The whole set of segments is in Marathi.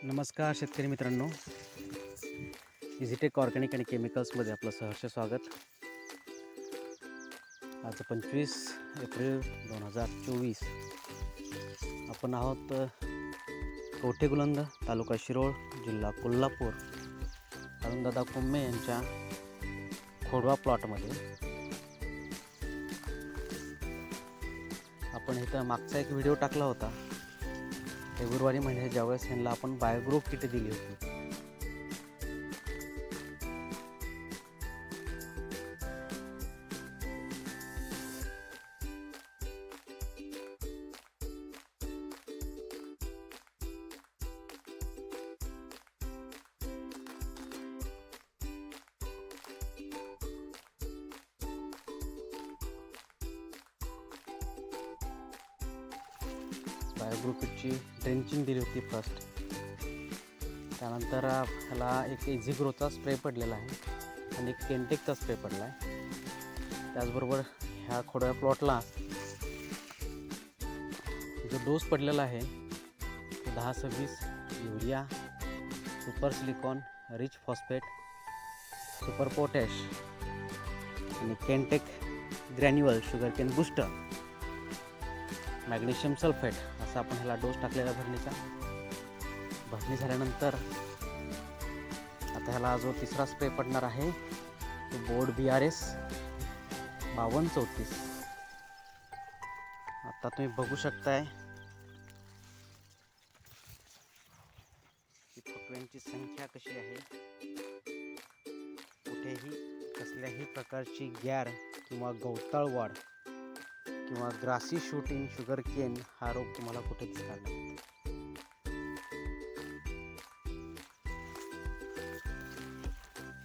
नमस्कार शेतकरी मित्रांनो, इझीटेक ऑर्गॅनिक आणि केमिकल्समध्ये आपलं सहर्ष स्वागत. आज 25 एप्रिल 2024. आपण आहोत कवठेगुलंद, तालुका शिरोळ, जिल्हा कोल्हापूर, अरुणदादा कुम्मे यांच्या खोडवा प्लॉटमध्ये. आपण इथं मागचा एक व्हिडिओ टाकला होता फेब्रुवारी महिन्यात, ज्यावेळेस ह्यांना आपण बायोग्रो किट दिली होती. बायोग्रो किटची ड्रेंचिंग दिली होती फर्स्ट. त्यानंतर ह्याला एक इझी ग्रोचा स्प्रे पडलेला आहे आणि एक केंटेकचा स्प्रे पडला आहे. त्याचबरोबर ह्या खोडव्या प्लॉटला जो डोस पडलेला आहे तो 10-26 urea, super silicon, rich phosphate, super potash आणि केंटेक granule sugar cane booster, magnesium sulphate असा आपण ह्याला डोस टाकलेला भरणी झाल्यानंतर आता ह्याला जो तिसरा स्प्रे पडणार आहे तो बोर्ड BRS 5234. आता तुम्ही बघू शकताय की फुटव्यांची संख्या कशी आहे. कुठेही कसल्याही प्रकारची गॅर किंवा गवताळ वाढ किंवा grassy shoot in sugar cane हा रोग तुम्हाला कुठे दिसणार नाही.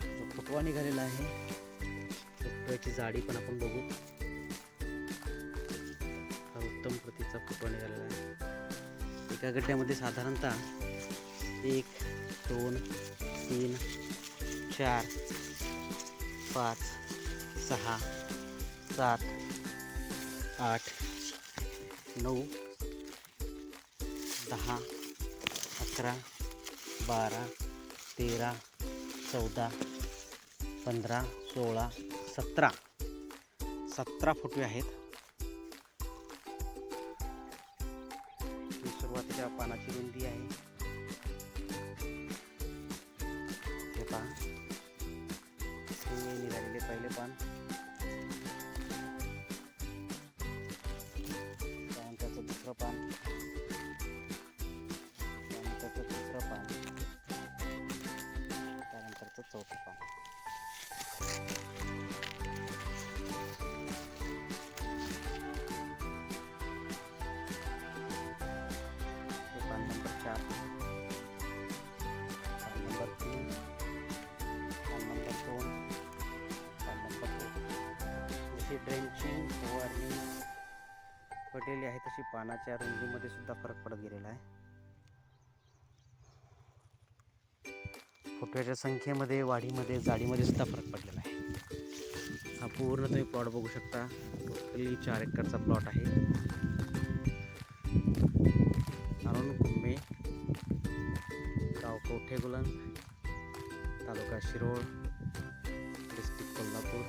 जो फुटवा निघालेला आहे फुटव्याची जाडी पण आपण बघू. हा उत्तम प्रतीचा फुटवा निघालेला आहे. एका गड्ड्यामध्ये साधारणतः 1, 2, 3, 4, 5, 6, 7, 8, 9, 10, 11, 12, 13, 14, 15, 16, 17 फुटवे आहेत. ही सुरुवातीच्या पानाची रुंदी आहे. हे पहा, हे निघालेले पहिले पान, त्यानंतरचं दुसरं पान, त्यानंतरचं तिसरं पान, त्यानंतरचं चौथं पान. हे पान नंबर 4, पान नंबर 3, पान नंबर 2, पान नंबर 2. जशी ड्रेंचिंग फवारणी पडलेली आहे तशी पानाच्या रुंदीमध्ये सुद्धा फरक पडत गेलेला आहे. फुटव्याच्या संख्येमध्ये, वाढीमध्ये, जाडीमध्ये सुद्धा फरक पडलेला आहे. हा पूर्ण तुम्ही प्लॉट बघू शकता. टोटली 4 एकरचा प्लॉट आहे. अरुण कुम्मे, गाव कवठेगुलंद, तालुका शिरोळ, डिस्ट्रिक्ट कोल्हापूर.